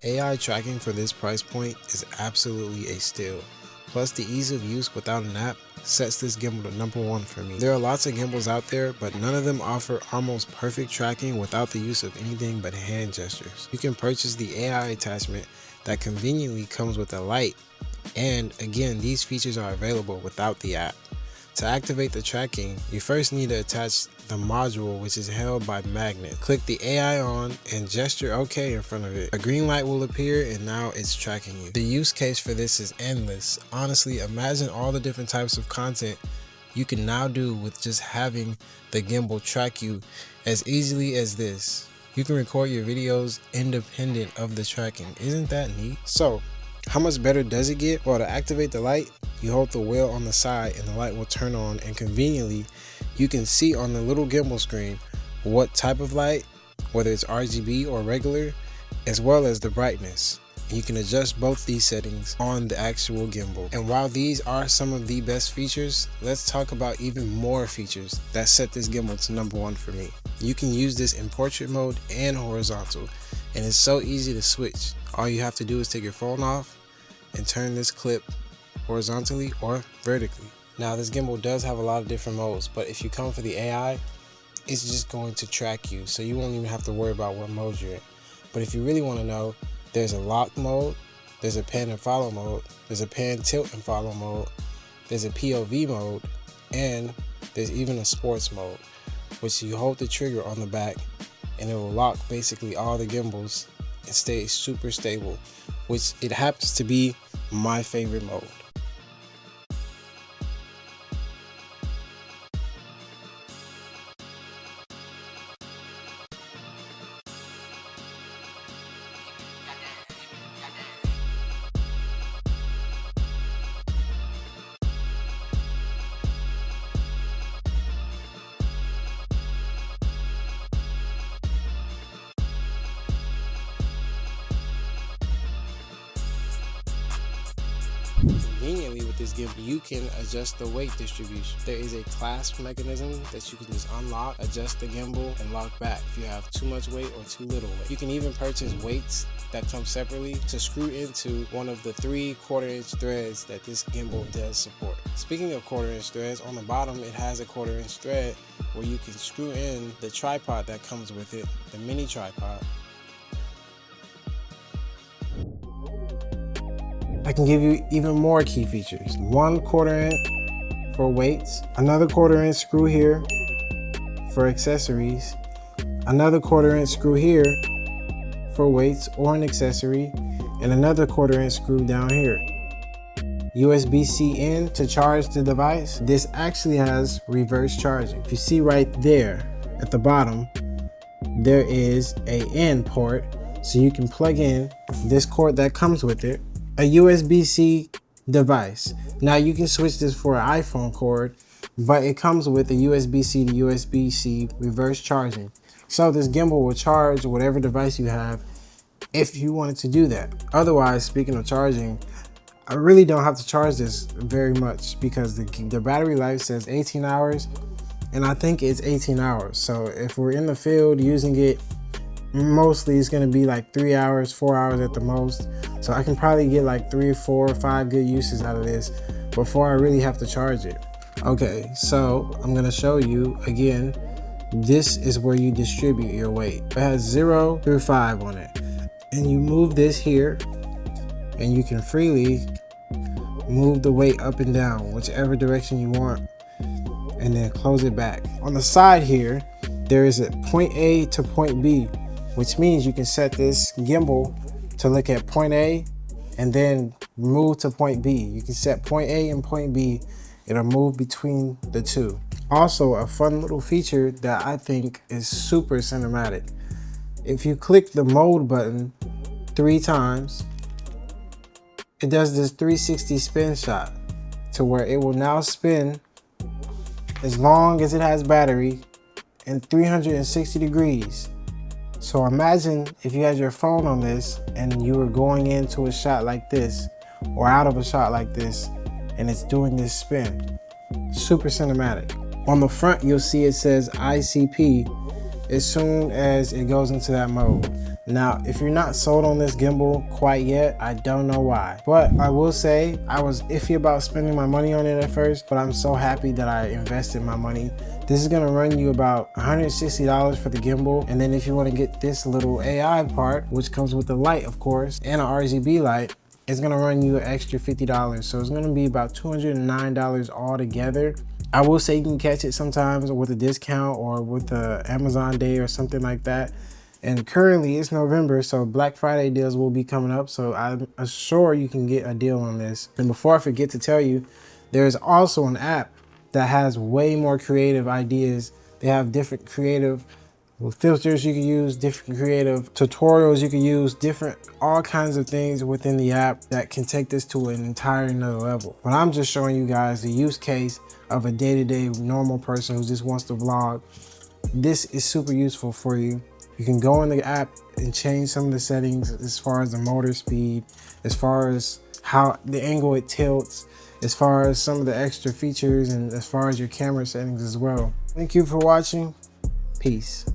AI tracking for this price point is absolutely a steal. Plus the ease of use without an app sets this gimbal to #1 for me. There are lots of gimbals out there, but none of them offer almost perfect tracking without the use of anything but hand gestures. You can purchase the AI attachment that conveniently comes with a light, and again, these features are available without the app. To activate the tracking, you first need to attach the module, which is held by magnet. Click the AI on and gesture OK in front of it. A green light will appear and now it's tracking you. The use case for this is endless. Honestly, imagine all the different types of content you can now do with just having the gimbal track you as easily as this. You can record your videos independent of the tracking. Isn't that neat? So, how much better does it get? Well, to activate the light, you hold the wheel on the side and the light will turn on, and conveniently, you can see on the little gimbal screen what type of light, whether it's RGB or regular, as well as the brightness. And you can adjust both these settings on the actual gimbal. And while these are some of the best features, let's talk about even more features that set this gimbal to #1 for me. You can use this in portrait mode and horizontal, and it's so easy to switch. All you have to do is take your phone off and turn this clip horizontally or vertically. Now this gimbal does have a lot of different modes, but if you come for the AI, it's just going to track you, so you won't even have to worry about what mode you're in. But if you really want to know, there's a lock mode, there's a pan and follow mode, there's a pan, tilt and follow mode, there's a POV mode, and there's even a sports mode, which you hold the trigger on the back and it will lock basically all the gimbals and stay super stable, which it happens to be my favorite mode. Conveniently with this gimbal, you can adjust the weight distribution. There is a clasp mechanism that you can just unlock, adjust the gimbal, and lock back if you have too much weight or too little weight. You can even purchase weights that come separately to screw into one of the 3 1/4-inch threads that this gimbal does support. Speaking of 1/4-inch threads, on the bottom it has a 1/4-inch thread where you can screw in the tripod that comes with it, the mini tripod. I can give you even more key features. 1 1/4-inch for weights, another 1/4-inch screw here for accessories, another 1/4-inch screw here for weights or an accessory, and another 1/4-inch screw down here. USB-C in to charge the device. This actually has reverse charging. If you see right there at the bottom, there is a in port, so you can plug in this cord that comes with it, a USB-C device. Now you can switch this for an iPhone cord, but it comes with a USB-C to USB-C reverse charging. So this gimbal will charge whatever device you have if you wanted to do that. Otherwise, speaking of charging, I really don't have to charge this very much because the battery life says 18 hours, and I think it's 18 hours. So if we're in the field using it, mostly it's gonna be like 3 hours, 4 hours at the most. So I can probably get like 3, 4, 5 good uses out of this before I really have to charge it. Okay, so I'm gonna show you again. This is where you distribute your weight. It has 0 through 5 on it. And you move this here and you can freely move the weight up and down, whichever direction you want, and then close it back. On the side here, there is a point A to point B, which means you can set this gimbal to look at point A and then move to point B. You can set point A and point B. It'll move between the two. Also, a fun little feature that I think is super cinematic. If you click the mode button 3 times, it does this 360 spin shot to where it will now spin as long as it has battery in 360 degrees. So imagine if you had your phone on this and you were going into a shot like this or out of a shot like this, and it's doing this spin. Super cinematic. On the front, you'll see it says ICP, as soon as it goes into that mode. Now, if you're not sold on this gimbal quite yet, I don't know why. But I will say I was iffy about spending my money on it at first, but I'm so happy that I invested my money. This is gonna run you about $160 for the gimbal. And then if you wanna get this little AI part, which comes with the light, of course, and an RGB light, it's gonna run you an extra $50. So it's gonna be about $209 altogether. I will say you can catch it sometimes with a discount or with the Amazon Day or something like that. And currently it's November, so Black Friday deals will be coming up. So I'm sure you can get a deal on this. And before I forget to tell you, there's also an app that has way more creative ideas. They have different creative filters you can use, different creative tutorials you can use, all kinds of things within the app that can take this to an entire another level. But I'm just showing you guys the use case of a day-to-day normal person who just wants to vlog. This is super useful for you. You can go in the app and change some of the settings as far as the motor speed, as far as how the angle it tilts, as far as some of the extra features, and as far as your camera settings as well. Thank you for watching. Peace.